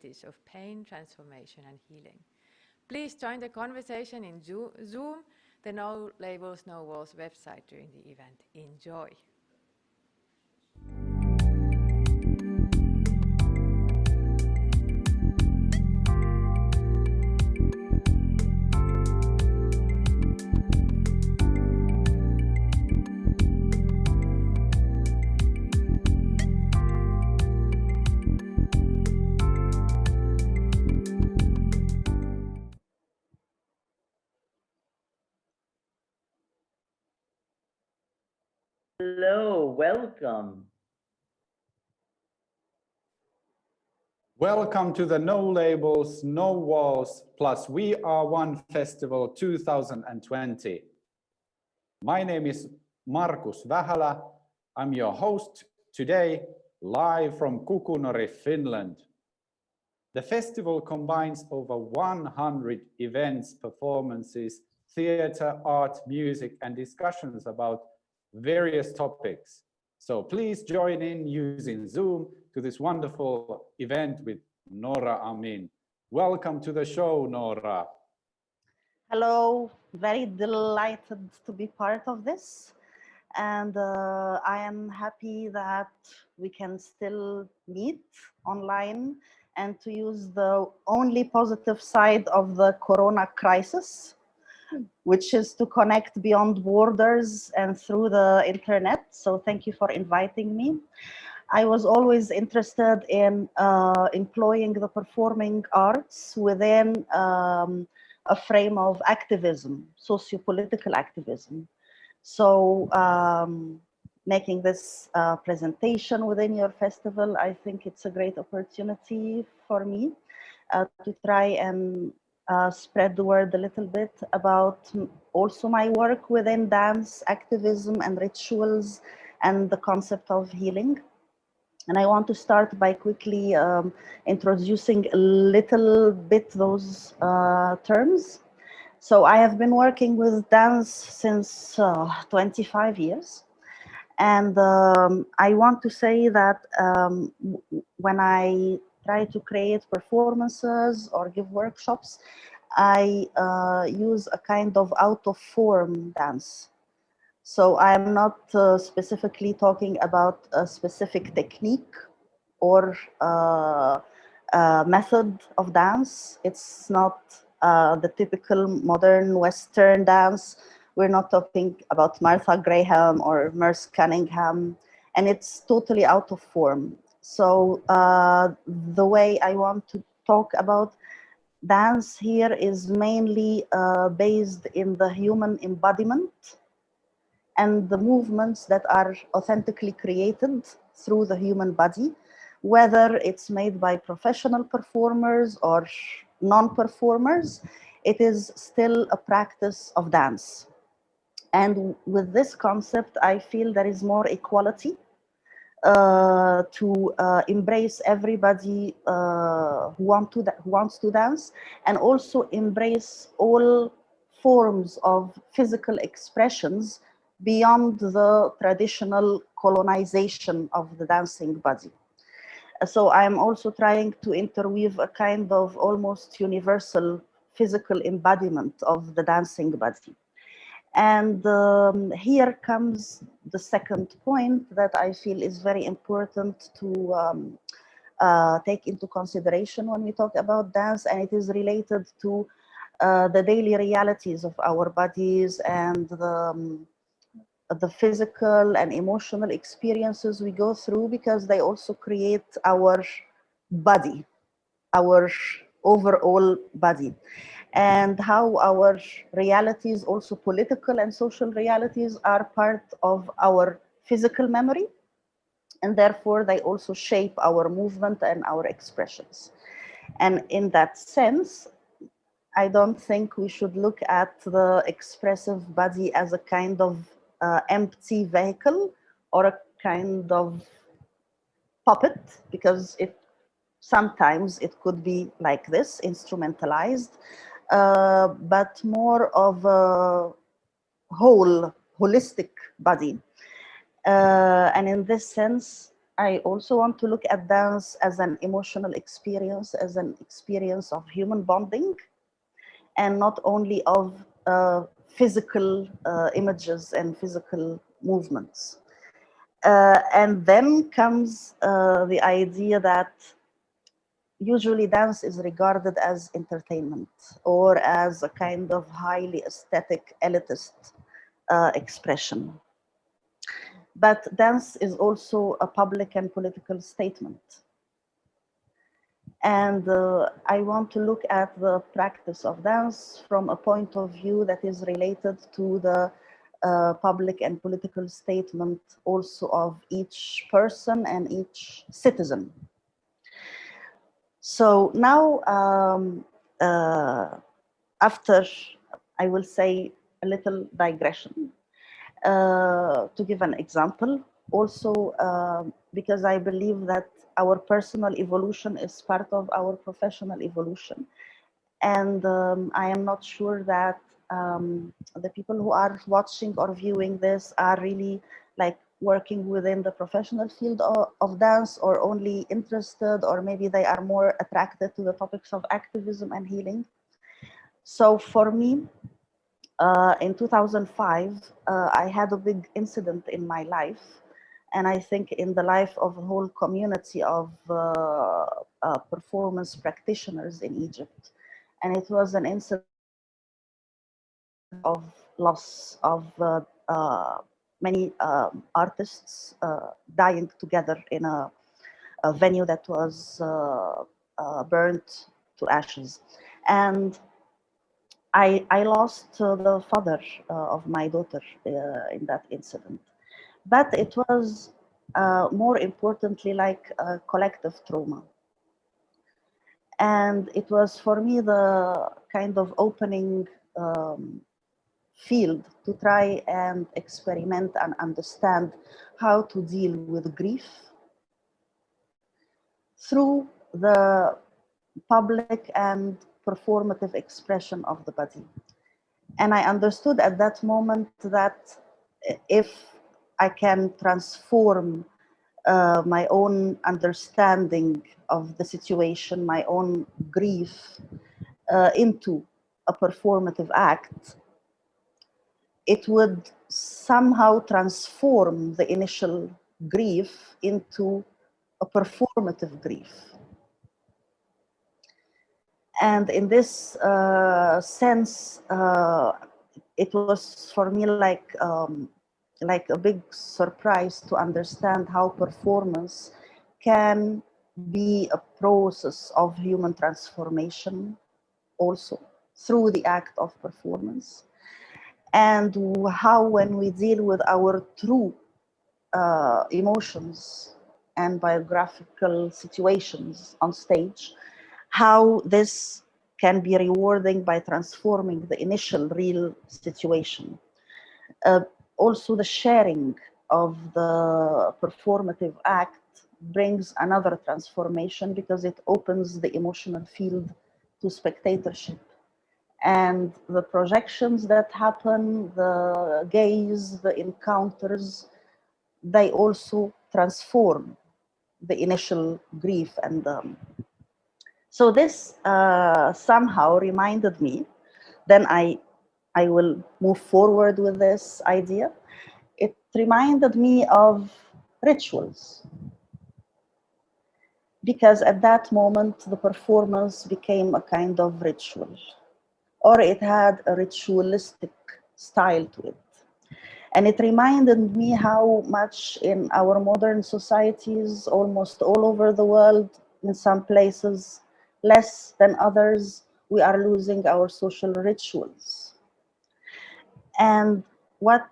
possibilities of pain, transformation and healing. Please join the conversation in Zoom, the No Labels, No Walls website during the event. Enjoy! Hello, welcome. Welcome to the No Labels, No Walls plus We Are One Festival 2020. My name is Markus Vähälä. I'm your host today, live from Kukunori, Finland. The festival combines over 100 events, performances, theatre, art, music, and discussions about various topics. So please join in using Zoom to this wonderful event with Nora Amin. Welcome to the show, Nora. Hello, very delighted to be part of this. And I am happy that we can still meet online and to use the only positive side of the Corona crisis, which is to connect beyond borders and through the internet. So thank you for inviting me. I was always interested in employing the performing arts within a frame of activism, socio-political activism. So making this presentation within your festival, I think it's a great opportunity for me to try and spread the word a little bit about also my work within dance, activism and rituals and the concept of healing. And I want to start by quickly introducing a little bit those terms. So I have been working with dance since 25 years. And I want to say that when I try to create performances or give workshops, I use a kind of out-of-form dance. So I'm not specifically talking about a specific technique or method of dance. It's not the typical modern Western dance. We're not talking about Martha Graham or Merce Cunningham, and it's totally out of form. So the way I want to talk about dance here is mainly based in the human embodiment and the movements that are authentically created through the human body, whether it's made by professional performers or non-performers, it is still a practice of dance. And with this concept, I feel there is more equality to embrace everybody who wants to dance, and also embrace all forms of physical expressions beyond the traditional colonization of the dancing body. So I'm also trying to interweave a kind of almost universal physical embodiment of the dancing body. And here comes the second point that I feel is very important to take into consideration when we talk about dance, and it is related to the daily realities of our bodies and the physical and emotional experiences we go through, because they also create our body, our overall body, and how our realities, also political and social realities, are part of our physical memory, and therefore they also shape our movement and our expressions. And in that sense, I don't think we should look at the expressive body as a kind of empty vehicle or a kind of puppet, because sometimes it could be like this, instrumentalized, but more of a holistic body. And in this sense, I also want to look at dance as an emotional experience, as an experience of human bonding, and not only of physical images and physical movements. And then comes the idea that usually dance is regarded as entertainment or as a kind of highly aesthetic, elitist expression. But dance is also a public and political statement. And I want to look at the practice of dance from a point of view that is related to the public and political statement also of each person and each citizen. So now, after, I will say, a little digression, to give an example, also because I believe that our personal evolution is part of our professional evolution. And I am not sure that the people who are watching or viewing this are really like working within the professional field of dance, or only interested, or maybe they are more attracted to the topics of activism and healing. So for me, in 2005, I had a big incident in my life, and I think in the life of a whole community of performance practitioners in Egypt. And it was an incident of loss of many artists dying together in a venue that was burnt to ashes. And I lost the father of my daughter in that incident. But it was more importantly like a collective trauma. And it was for me the kind of opening field to try and experiment and understand how to deal with grief through the public and performative expression of the body. And I understood at that moment that if I can transform my own understanding of the situation, my own grief into a performative act, it would somehow transform the initial grief into a performative grief. And in this sense, it was for me like a big surprise to understand how performance can be a process of human transformation also through the act of performance. And how when we deal with our true emotions and biographical situations on stage, how this can be rewarding by transforming the initial real situation. Also, the sharing of the performative act brings another transformation because it opens the emotional field to spectatorship. And the projections that happen, the gaze, the encounters, they also transform the initial grief. And so this somehow reminded me, then I will move forward with this idea. It reminded me of rituals. Because at that moment, the performance became a kind of ritual, or it had a ritualistic style to it. And it reminded me how much in our modern societies, almost all over the world, in some places less than others, we are losing our social rituals. And what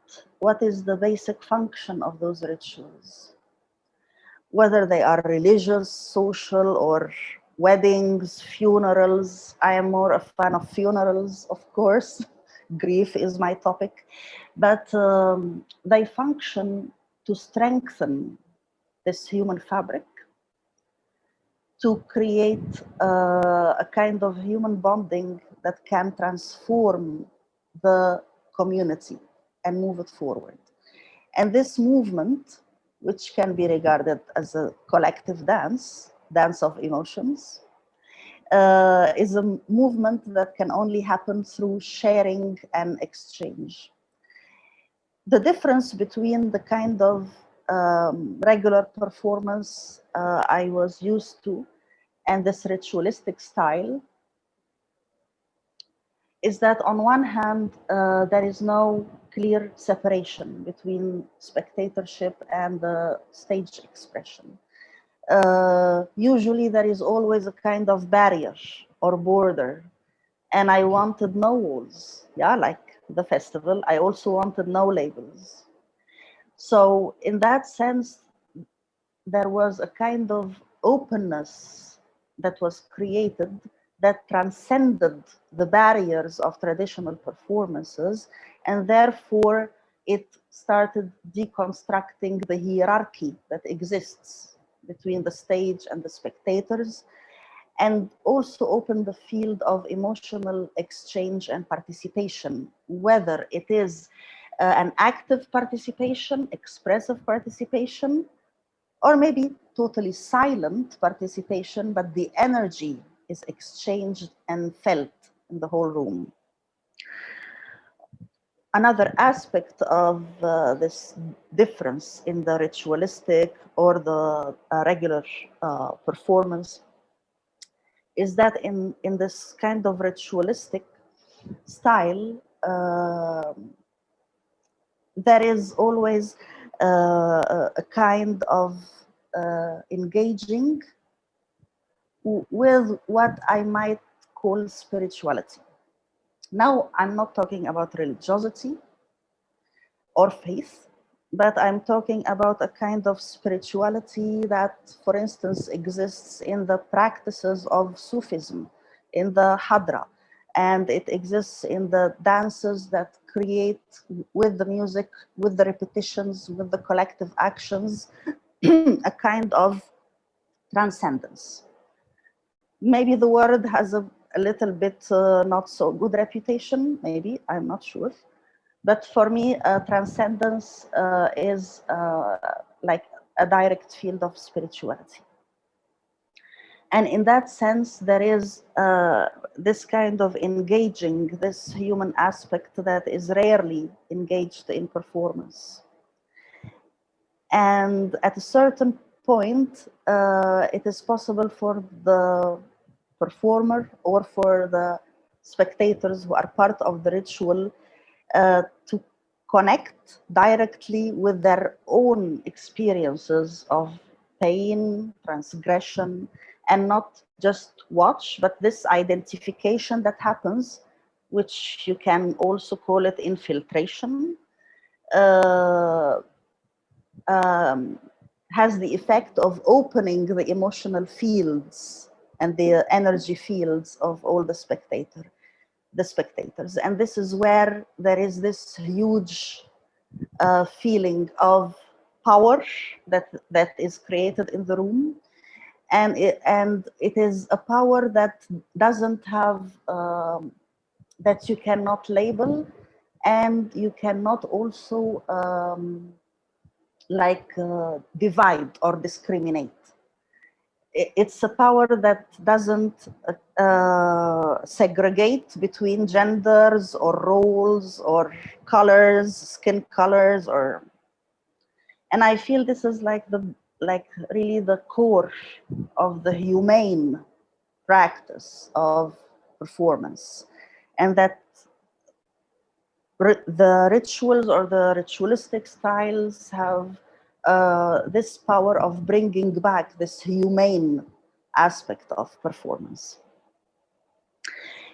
is the basic function of those rituals? Whether they are religious, social, or weddings, funerals. I am more a fan of funerals, of course. Grief is my topic. But they function to strengthen this human fabric, to create a kind of human bonding that can transform the community and move it forward. And this movement, which can be regarded as a collective dance, dance of emotions, is a movement that can only happen through sharing and exchange. The difference between the kind of regular performance I was used to and this ritualistic style is that on one hand, there is no clear separation between spectatorship and the stage expression. Usually there is always a kind of barrier or border, and I wanted no walls, yeah, like the festival. I also wanted no labels. So in that sense, there was a kind of openness that was created that transcended the barriers of traditional performances, and therefore it started deconstructing the hierarchy that exists between the stage and the spectators, and also opened the field of emotional exchange and participation, whether it is an active participation, expressive participation, or maybe totally silent participation, but the energy is exchanged and felt in the whole room. Another aspect of this difference in the ritualistic or the regular performance is that in this kind of ritualistic style, there is always a kind of engaging with what I might call spirituality. Now, I'm not talking about religiosity or faith, but I'm talking about a kind of spirituality that, for instance, exists in the practices of Sufism, in the Hadra, and it exists in the dances that create with the music, with the repetitions, with the collective actions, a kind of transcendence. Maybe the word has a little bit not so good reputation, maybe, I'm not sure. But for me, transcendence is like a direct field of spirituality. And in that sense, there is this kind of engaging, this human aspect that is rarely engaged in performance. And at a certain point, it is possible for the performer or for the spectators who are part of the ritual to connect directly with their own experiences of pain, transgression, and not just watch, but this identification that happens, which you can also call it infiltration, has the effect of opening the emotional fields and the energy fields of all the spectators. And this is where there is this huge feeling of power that is created in the room. And it is a power that doesn't have, that you cannot label, and you cannot also divide or discriminate. It's a power that doesn't segregate between genders or roles or colors, skin colors, and I feel this is really the core of the humane practice of performance, and that the rituals or the ritualistic styles have this power of bringing back this humane aspect of performance.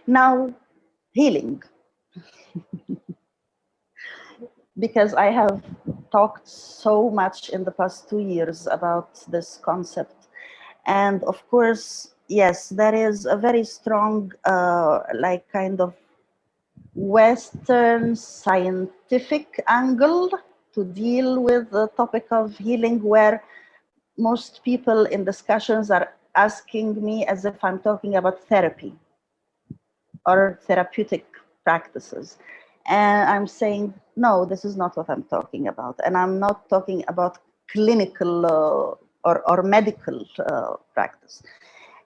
Now, healing. Because I have talked so much in the past 2 years about this concept. And of course, yes, there is a very strong, kind of Western scientific angle to deal with the topic of healing, where most people in discussions are asking me as if I'm talking about therapy or therapeutic practices. And I'm saying, no, this is not what I'm talking about. And I'm not talking about clinical or medical practice.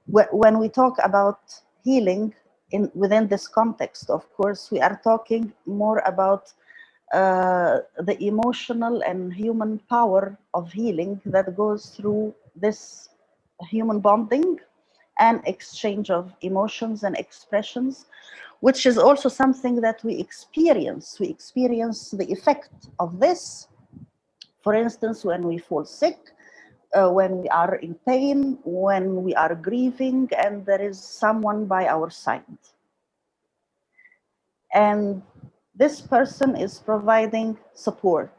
When we talk about healing within this context, of course, we are talking more about the emotional and human power of healing that goes through this human bonding and exchange of emotions and expressions, which is also something that we experience. We experience the effect of this, for instance, when we fall sick, when we are in pain, when we are grieving, and there is someone by our side. And this person is providing support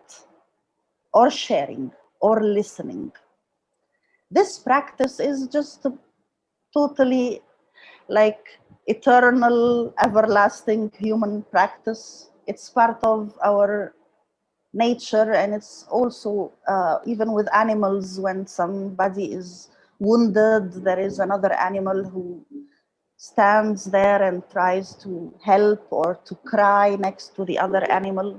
or sharing or listening. This practice is just totally like eternal, everlasting human practice. It's part of our nature, and it's also even with animals, when somebody is wounded, there is another animal who stands there and tries to help or to cry next to the other animal.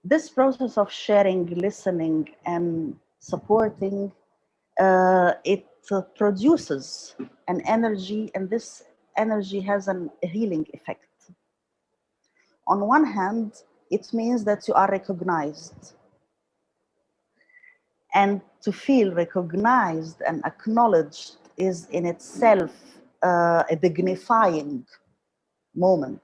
This process of sharing, listening, and supporting, it produces an energy, and this energy has a healing effect. On one hand, it means that you are recognized. And to feel recognized and acknowledged is in itself a dignifying moment.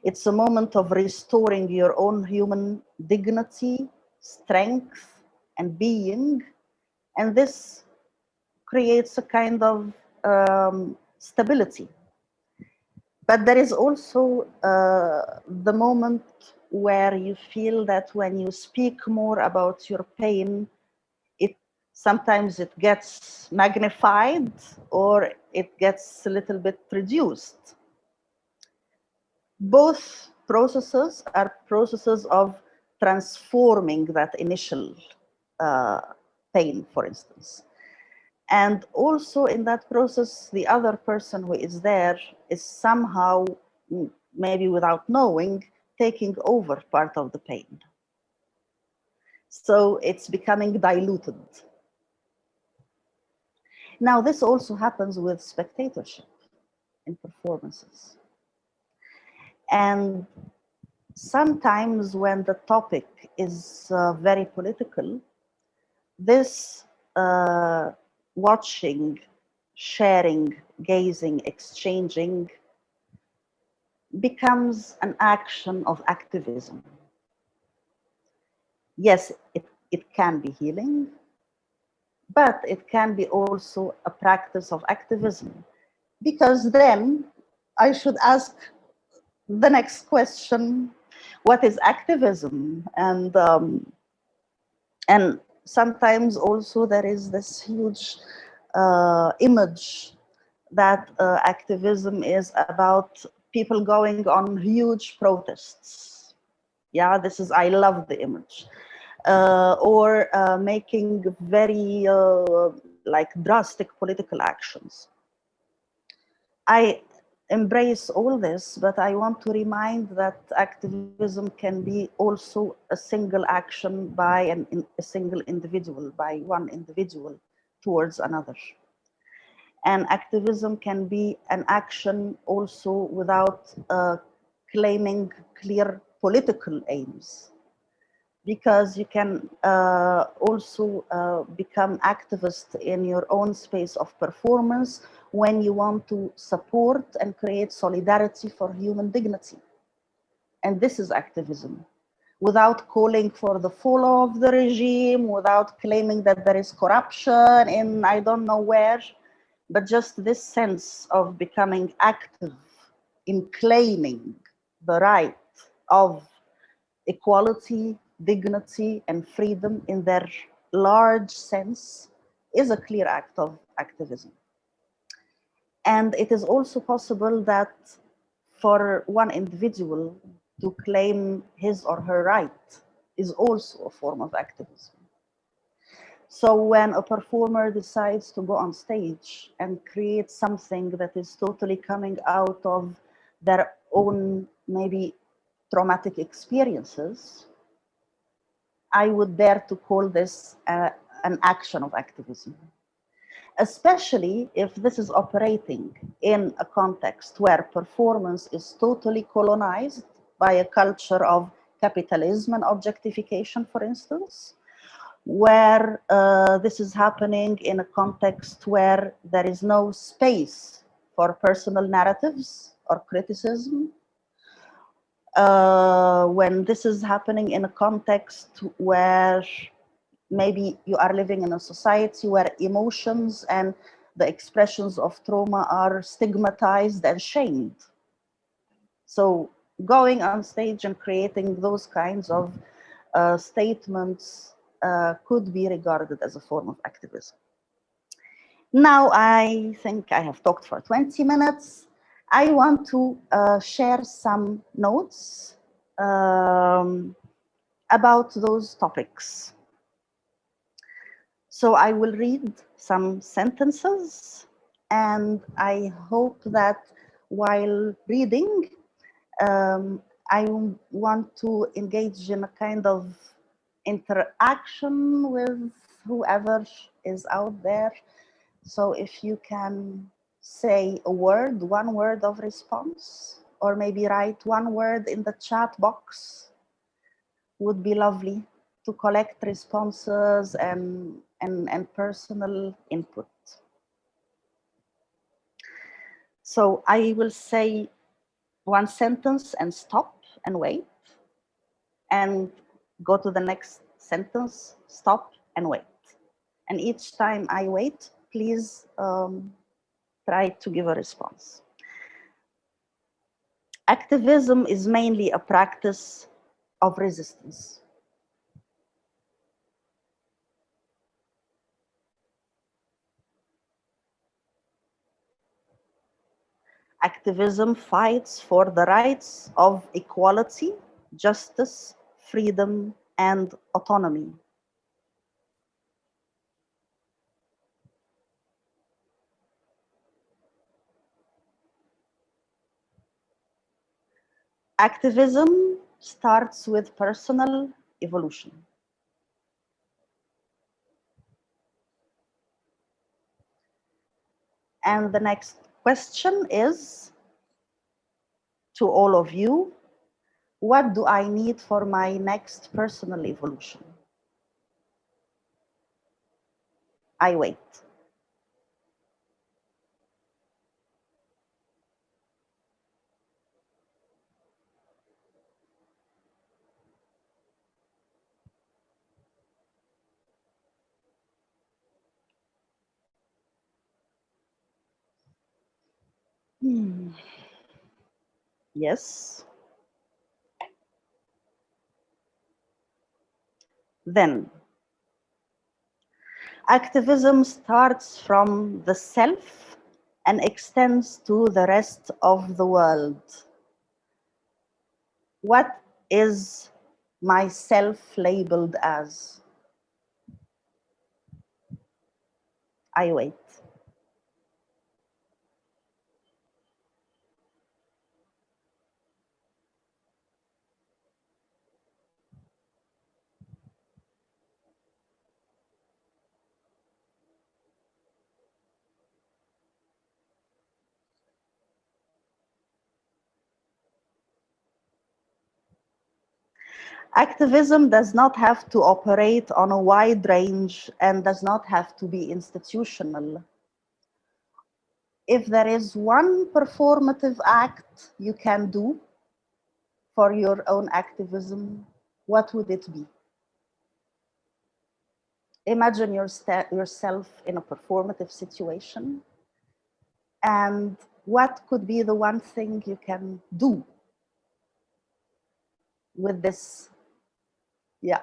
It's a moment of restoring your own human dignity, strength, and being. And this creates a kind of stability. But there is also the moment where you feel that when you speak more about your pain, sometimes it gets magnified or it gets a little bit reduced. Both processes are processes of transforming that initial pain, for instance. And also in that process, the other person who is there is somehow, maybe without knowing, taking over part of the pain. So it's becoming diluted. Now, this also happens with spectatorship in performances. And sometimes when the topic is very political, this watching, sharing, gazing, exchanging becomes an action of activism. Yes, it can be healing, but it can be also a practice of activism, because then I should ask the next question: what is activism? And sometimes also there is this huge image that activism is about people going on huge protests. Yeah, I love the image. Or making very like drastic political actions. I embrace all this, but I want to remind that activism can be also a single action by a single individual, by one individual towards another. And activism can be an action also without claiming clear political aims, because you can also become activist in your own space of performance when you want to support and create solidarity for human dignity. And this is activism, without calling for the fall of the regime, without claiming that there is corruption in I don't know where, but just this sense of becoming active in claiming the right of equality, dignity, and freedom in their large sense is a clear act of activism. And it is also possible that for one individual to claim his or her right is also a form of activism. So when a performer decides to go on stage and create something that is totally coming out of their own maybe traumatic experiences, I would dare to call this an action of activism, especially if this is operating in a context where performance is totally colonized by a culture of capitalism and objectification, for instance, where this is happening in a context where there is no space for personal narratives or criticism, when this is happening in a context where maybe you are living in a society where emotions and the expressions of trauma are stigmatized and shamed. So going on stage and creating those kinds of statements could be regarded as a form of activism. Now, I think I have talked for 20 minutes. I want to share some notes about those topics. So I will read some sentences, and I hope that while reading, I want to engage in a kind of interaction with whoever is out there. So if you can say a word, one word of response, or maybe write one word in the chat box, would be lovely to collect responses and personal input. So I will say one sentence and stop and wait, and go to the next sentence, stop and wait. And each time I wait, please try to give a response. Activism is mainly a practice of resistance. Activism fights for the rights of equality, justice, freedom, and autonomy. Activism starts with personal evolution. And the next question is, to all of you, what do I need for my next personal evolution? I wait. Yes. Then, activism starts from the self and extends to the rest of the world. What is myself labeled as? I wait. Activism does not have to operate on a wide range and does not have to be institutional. If there is one performative act you can do for your own activism, what would it be? Imagine yourself in a performative situation, and what could be the one thing you can do with this? Yeah.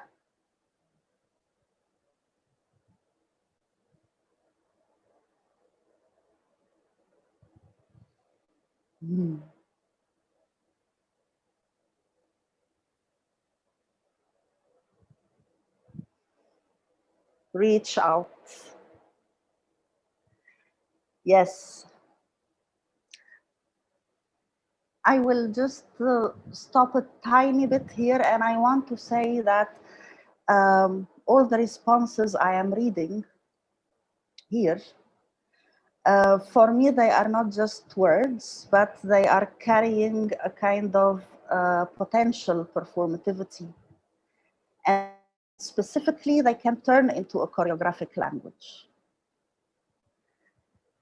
Reach out. Yes. I will just stop a tiny bit here, and I want to say that all the responses I am reading here, for me, they are not just words, but they are carrying a kind of potential performativity. And specifically, they can turn into a choreographic language.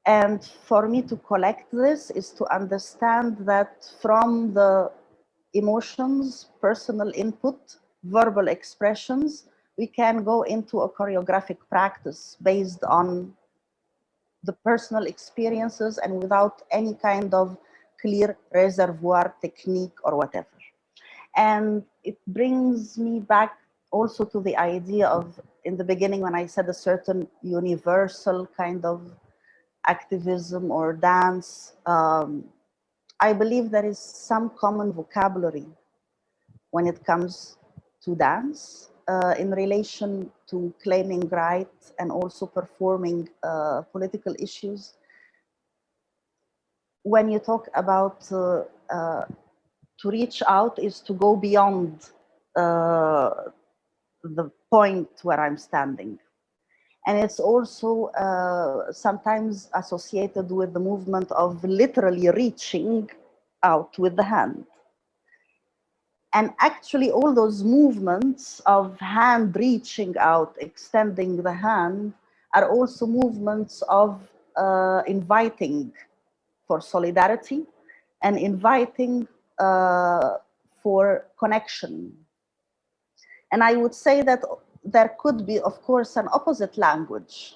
And for me to collect this is to understand that from the emotions, personal input, verbal expressions, we can go into a choreographic practice based on the personal experiences and without any kind of clear reservoir technique or whatever. And it brings me back also to the idea of, in the beginning, when I said a certain universal kind of activism or dance, I believe there is some common vocabulary when it comes to dance in relation to claiming rights and also performing political issues. When you talk about to reach out is to go beyond the point where I'm standing. And it's also sometimes associated with the movement of literally reaching out with the hand. And actually all those movements of hand reaching out, extending the hand, are also movements of inviting for solidarity and inviting for connection. And I would say that there could be, of course, an opposite language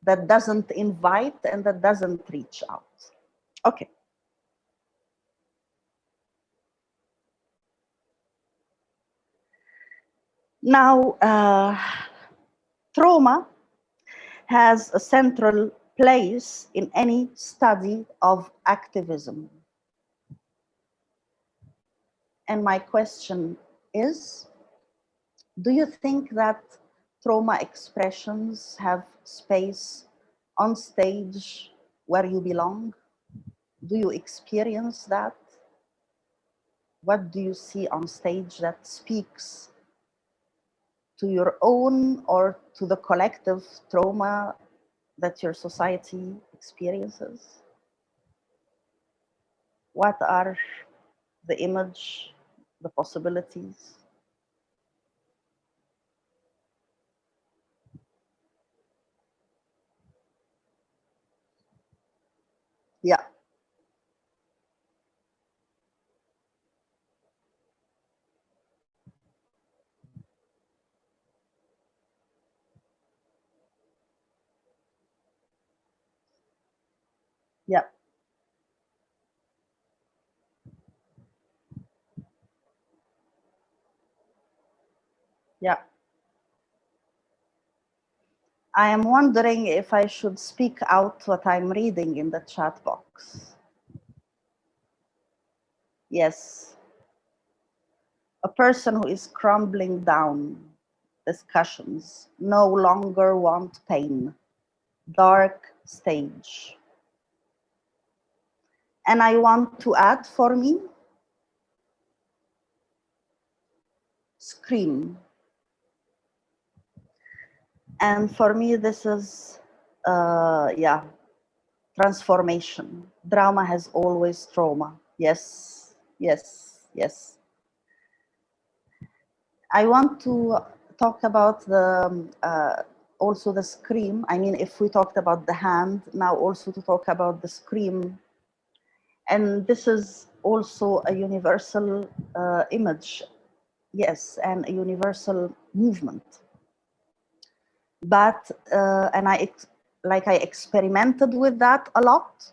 that doesn't invite and that doesn't reach out. Okay. Now, trauma has a central place in any study of activism. And my question is, do you think that trauma expressions have space on stage where you belong? Do you experience that? What do you see on stage that speaks to your own or to the collective trauma that your society experiences? What are the image, the possibilities? Yeah. Yeah. Yeah. I am wondering if I should speak out what I'm reading in the chat box. Yes. A person who is crumbling down, discussions, no longer want pain, dark stage. And I want to add for me, scream. And for me, this is, yeah, transformation. Drama has always trauma. Yes, yes, yes. I want to talk about the also the scream. I mean, if we talked about the hand, now also to talk about the scream. And this is also a universal image, yes, and a universal movement. But, and I experimented with that a lot,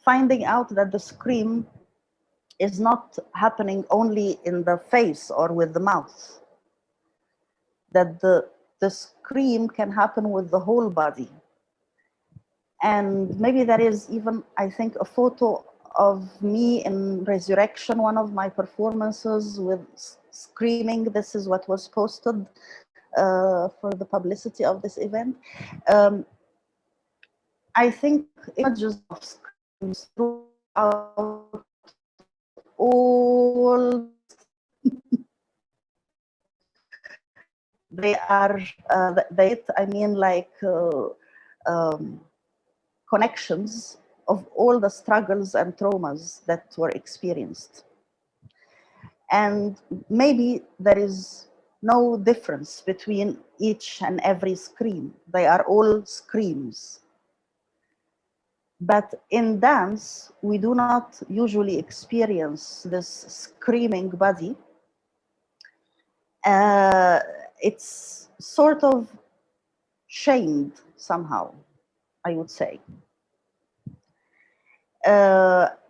finding out that the scream is not happening only in the face or with the mouth, that the scream can happen with the whole body. And maybe there is even, I think, a photo of me in Resurrection, one of my performances with screaming. This is what was posted for the publicity of this event. I think images of screams throughout all they are, I mean, like connections of all the struggles and traumas that were experienced. And maybe there is no difference between each and every scream. They are all screams. But in dance, we do not usually experience this screaming body. It's sort of shamed somehow, I would say.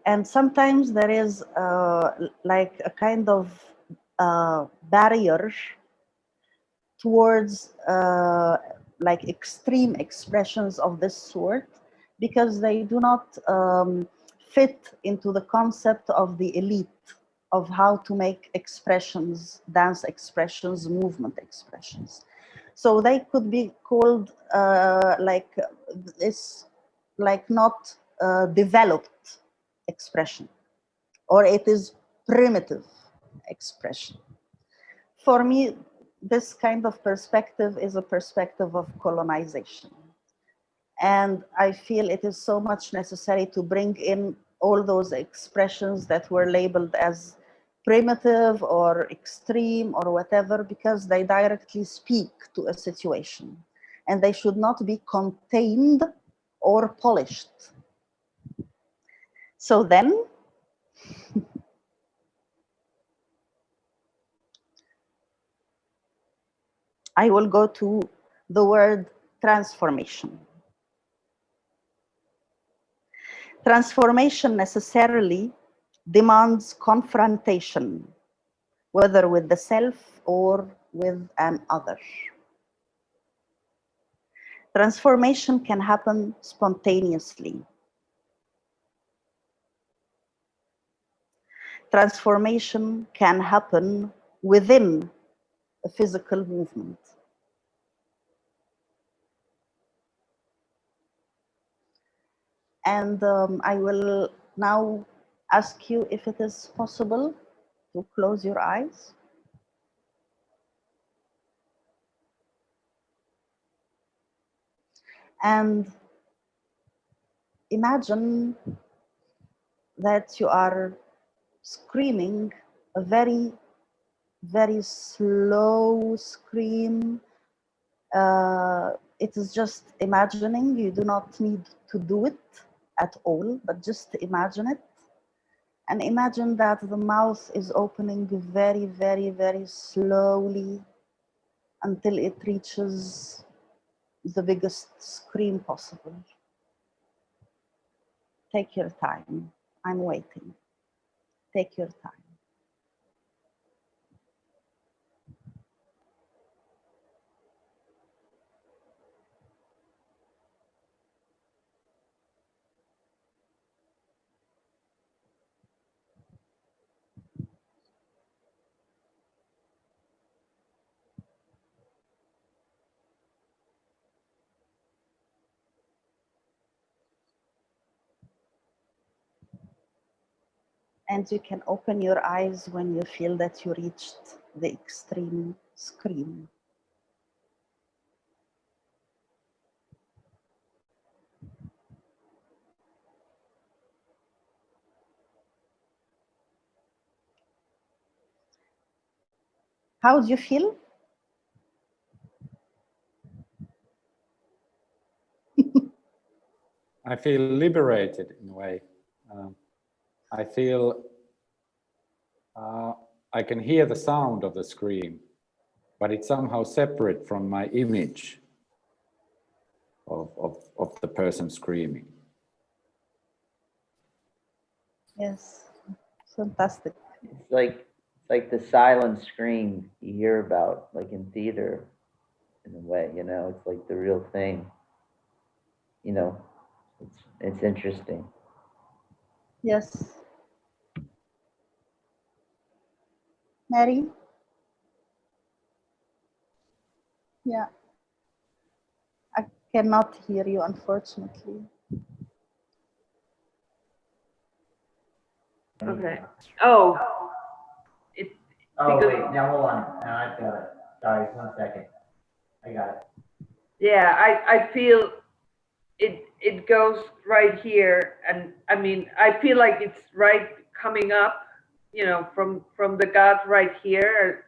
And sometimes there is like a kind of barrier towards like extreme expressions of this sort, because they do not fit into the concept of the elite of how to make expressions, dance expressions, movement expressions. So they could be called like this, like not developed expression, or it is primitive expression. For me, this kind of perspective is a perspective of colonization. And I feel it is so much necessary to bring in all those expressions that were labeled as primitive or extreme or whatever, because they directly speak to a situation and they should not be contained or polished. So then, I will go to the word transformation. Transformation necessarily demands confrontation, whether with the self or with an other. Transformation can happen spontaneously. Transformation can happen within a physical movement. And I will now ask you if it is possible to close your eyes. And imagine that you are screaming a very, very slow scream. It is just imagining. You do not need to do it at all, but just imagine it. And imagine that the mouth is opening very, very, very slowly until it reaches the biggest scream possible. Take your time. I'm waiting. Take your time. And you can open your eyes when you feel that you reached the extreme scream. How do you feel? I feel liberated in a way. I feel I can hear the sound of the scream, but it's somehow separate from my image of the person screaming. Yes, fantastic. It's like the silent scream you hear about, like in theater, in a way. You know, it's like the real thing. You know, it's interesting. Yes. Mary? Yeah. I cannot hear you, unfortunately. Okay. Oh. Oh wait, now hold on. Now I've got it. Sorry, 1 second. I got it. Yeah, I feel it goes right here, and I mean I feel like it's right coming up, you know, from the gut right here.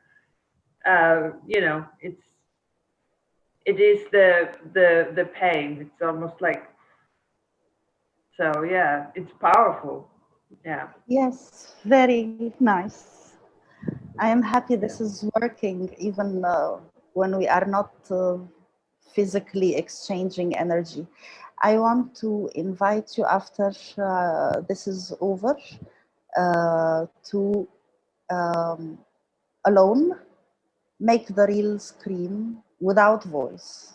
You know, it is the pain. It's almost like, so yeah, it's powerful. Yeah. Yes, very nice. I am happy this is working even when we are not physically exchanging energy. I want to invite you after this is over to alone make the real scream without voice,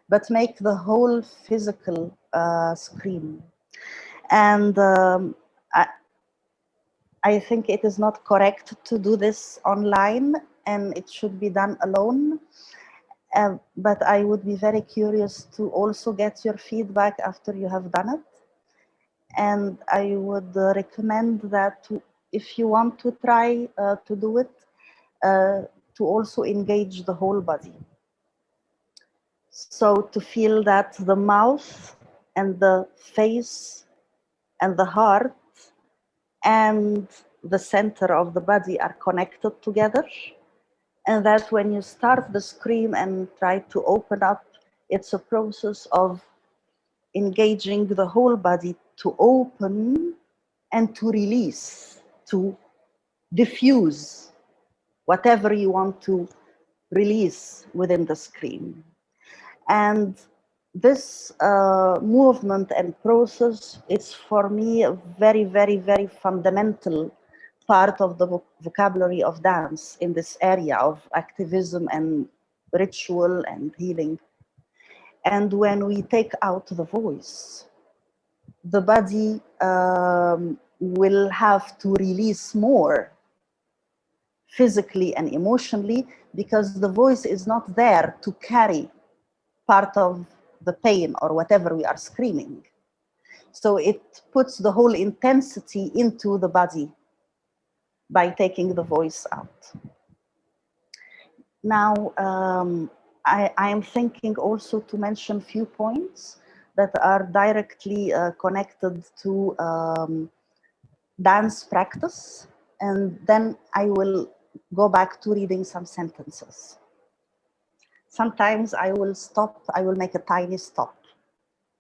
but make the whole physical scream. And I think it is not correct to do this online, and it should be done alone. But I would be very curious to also get your feedback after you have done it. And I would recommend that if you want to try to do it, to also engage the whole body. So to feel that the mouth and the face and the heart and the center of the body are connected together. And that when you start the scream and try to open up, it's a process of engaging the whole body to open and to release, to diffuse whatever you want to release within the scream. And this movement and process is for me a very, very, very fundamental part of the vocabulary of dance in this area of activism and ritual and healing. And when we take out the voice, the body will have to release more physically and emotionally, because the voice is not there to carry part of the pain or whatever we are screaming. So it puts the whole intensity into the body by taking the voice out. Now, I am thinking also to mention few points that are directly connected to dance practice, and then I will go back to reading some sentences. Sometimes I will stop, I will make a tiny stop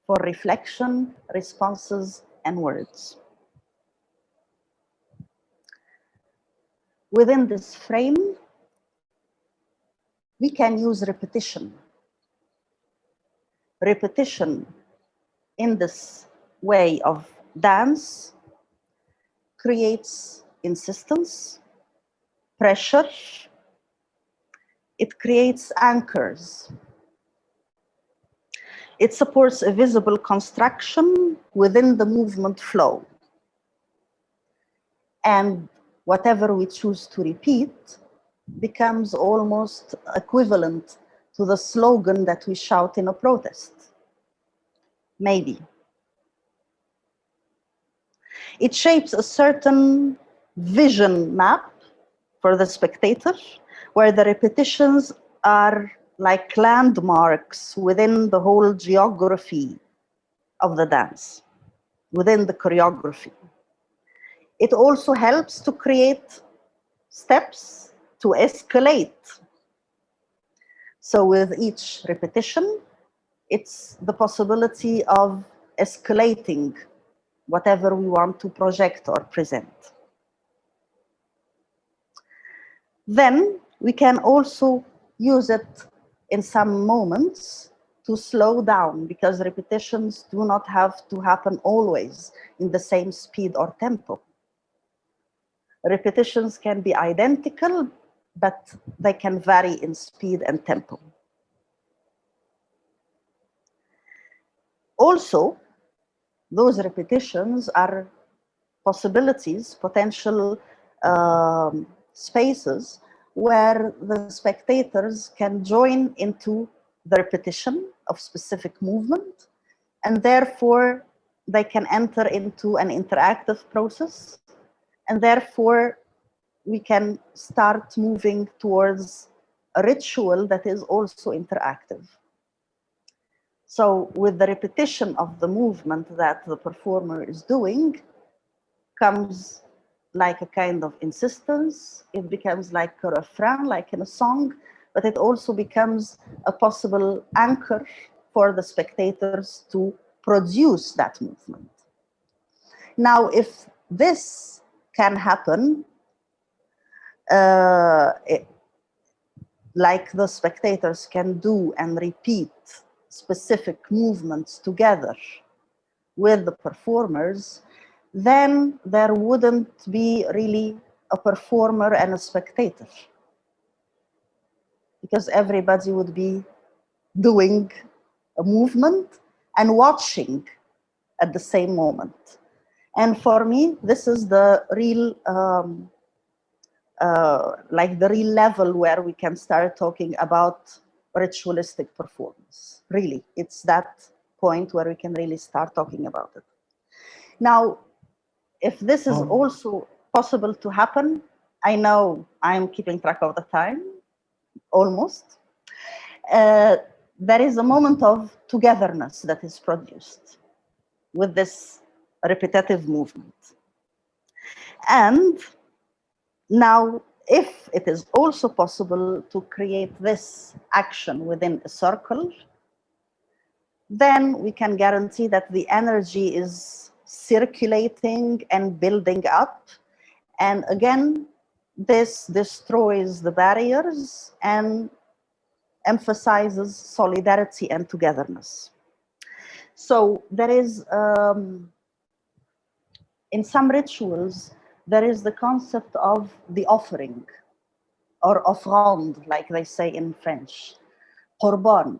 for reflection, responses, and words. Within this frame, we can use repetition. Repetition in this way of dance creates insistence, pressure. It creates anchors. It supports a visible construction within the movement flow. And whatever we choose to repeat becomes almost equivalent to the slogan that we shout in a protest. Maybe. It shapes a certain vision map for the spectator, where the repetitions are like landmarks within the whole geography of the dance, within the choreography. It also helps to create steps to escalate. So with each repetition, it's the possibility of escalating whatever we want to project or present. Then we can also use it in some moments to slow down, because repetitions do not have to happen always in the same speed or tempo. Repetitions can be identical, but they can vary in speed and tempo. Also, those repetitions are possibilities, potential spaces where the spectators can join into the repetition of specific movement, and therefore they can enter into an interactive process, and therefore we can start moving towards a ritual that is also interactive. So with the repetition of the movement that the performer is doing comes like a kind of insistence. It becomes like a refrain, like in a song, but it also becomes a possible anchor for the spectators to produce that movement. Now, if this can happen, like the spectators can do and repeat specific movements together with the performers, then there wouldn't be really a performer and a spectator, because everybody would be doing a movement and watching at the same moment. And for me, this is the real, like the real level where we can start talking about ritualistic performance. Really, it's that point where we can really start talking about it. Now, if this is also possible to happen, I know I'm keeping track of the time, almost. There is a moment of togetherness that is produced with this repetitive movement. And now, if it is also possible to create this action within a circle, then we can guarantee that the energy is circulating and building up. And again, this destroys the barriers and emphasizes solidarity and togetherness. So there is, in some rituals, there is the concept of the offering, or offrande, like they say in French, korban.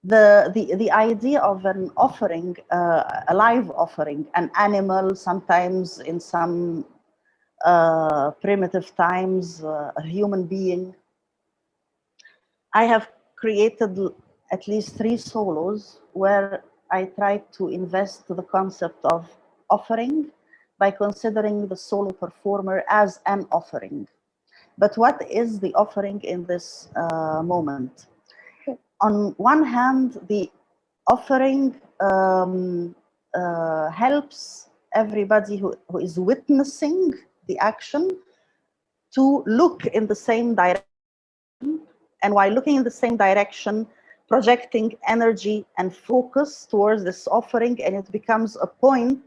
The idea of an offering, a live offering, an animal, sometimes in some primitive times, a human being. I have created at least 3 solos where I try to invest the concept of offering by considering the solo performer as an offering. But what is the offering in this moment? On one hand, the offering helps everybody who is witnessing the action to look in the same direction, and while looking in the same direction, projecting energy and focus towards this offering, and it becomes a point,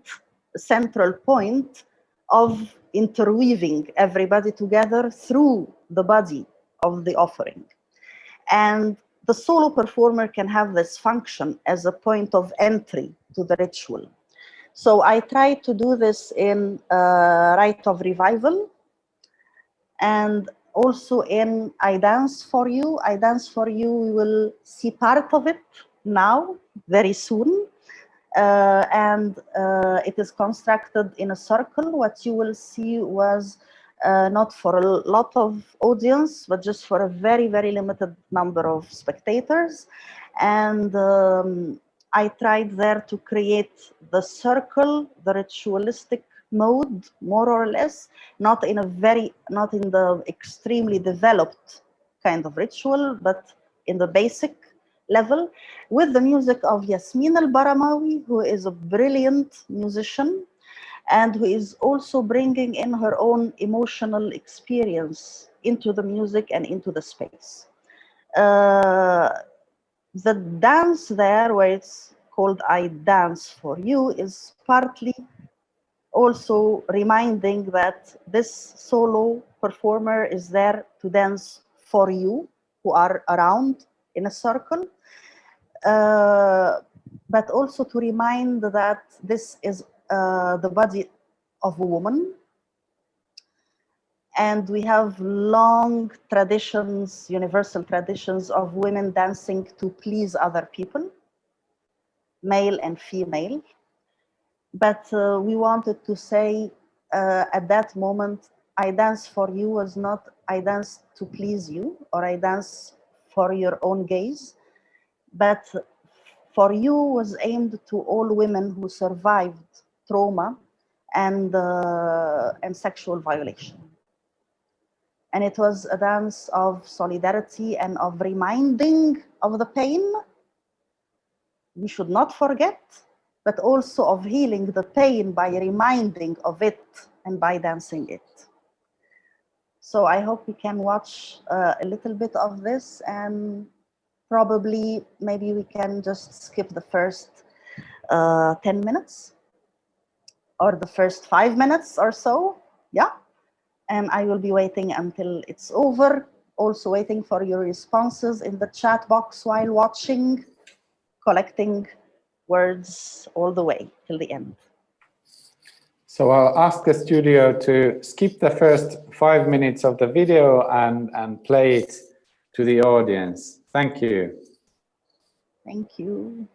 a central point of interweaving everybody together through the body of the offering. And the solo performer can have this function as a point of entry to the ritual. So I try to do this in Rite of Revival, and also in I Dance For You. I Dance For You, we will see part of it now, very soon. And it is constructed in a circle. What you will see was not for a lot of audience, but just for a very, very limited number of spectators. And I tried there to create the circle, the ritualistic mode, more or less, not in the extremely developed kind of ritual, but in the basic level, with the music of Yasmin Al-Baramawi, who is a brilliant musician and who is also bringing in her own emotional experience into the music and into the space. The dance there, where it's called I Dance For You, is partly also reminding that this solo performer is there to dance for you who are around in a circle, but also to remind that this is the body of a woman. And we have long traditions, universal traditions of women dancing to please other people, male and female. But we wanted to say at that moment, I Dance For You was not I dance to please you or I dance for your own gaze, but For You was aimed to all women who survived trauma and sexual violation. And it was a dance of solidarity and of reminding of the pain. We should not forget, but also of healing the pain by reminding of it and by dancing it. So I hope we can watch a little bit of this, and probably maybe we can just skip the first 10 minutes or the first 5 minutes or so. Yeah. And I will be waiting until it's over. Also waiting for your responses in the chat box while watching, collecting words all the way till the end. So I'll ask the studio to skip the first 5 minutes of the video and play it to the audience. Thank you. Thank you.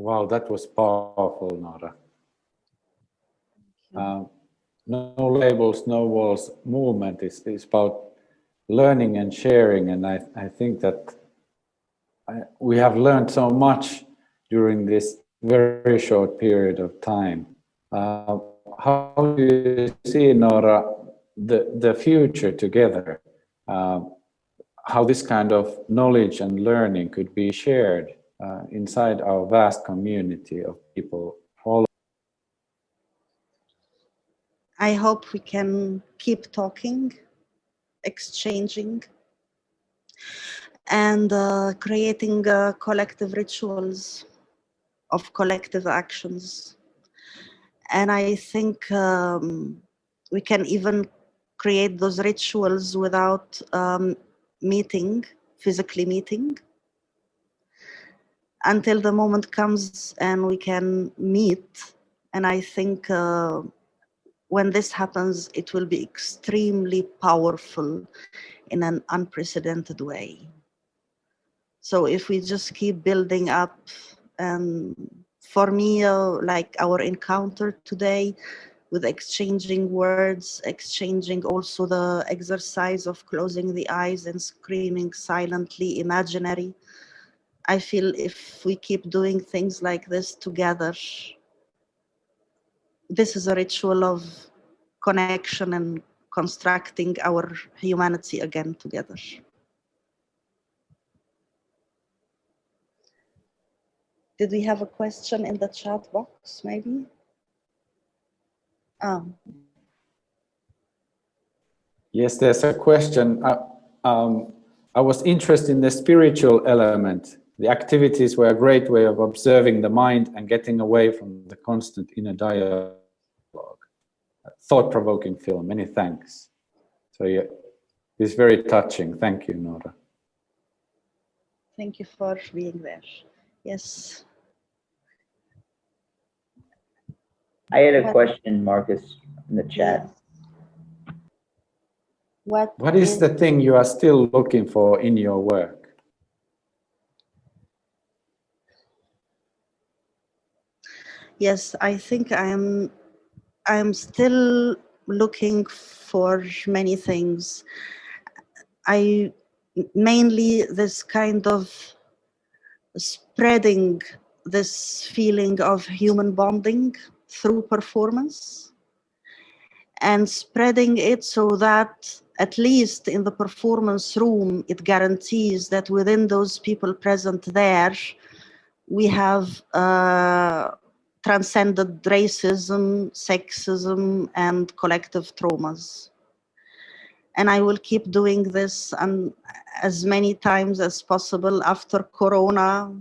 Wow, that was powerful, Nora. No labels, no walls movement is about learning and sharing, and I think that we have learned so much during this very short period of time. How do you see, Nora, the future together? How this kind of knowledge and learning could be shared inside our vast community of people all. I hope we can keep talking, exchanging, and creating collective rituals of collective actions. And I think we can even create those rituals without physically meeting, until the moment comes and we can meet. And I think when this happens, it will be extremely powerful in an unprecedented way. So if we just keep building up, and for me, like our encounter today with exchanging words, exchanging also the exercise of closing the eyes and screaming silently, imaginary. I feel if we keep doing things like this together, this is a ritual of connection and constructing our humanity again together. Did we have a question in the chat box, maybe? Yes, there's a question. I was interested in the spiritual element. The activities were a great way of observing the mind and getting away from the constant inner dialogue. Thought-provoking film. Many thanks. So yeah, it's very touching. Thank you, Nora. Thank you for being there. Yes. I had a question, Marcus, in the chat. Yeah. What is the thing you are still looking for in your work? Yes, I think I'm still looking for many things. Mainly this kind of spreading this feeling of human bonding through performance, and spreading it so that at least in the performance room, it guarantees that within those people present there, we have transcended racism, sexism, and collective traumas. And I will keep doing this as many times as possible after Corona,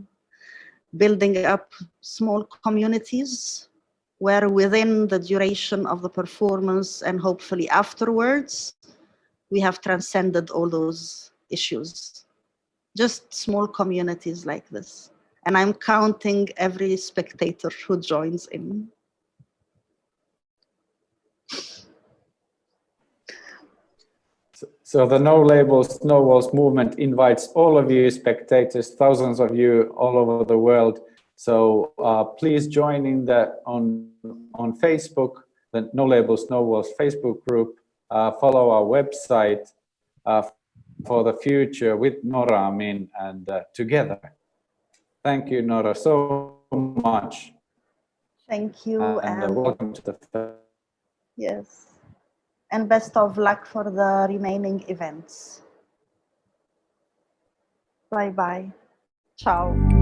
building up small communities where within the duration of the performance and hopefully afterwards, we have transcended all those issues. Just small communities like this. And I'm counting every spectator who joins in. So the No Labels, No Walls movement invites all of you spectators, thousands of you all over the world. So please join in on Facebook, the No Labels, No Walls Facebook group. Follow our website for the future with Nora Amin and together. Thank you, Nora, so much. Thank you. And welcome to the... Yes. And best of luck for the remaining events. Bye-bye. Ciao.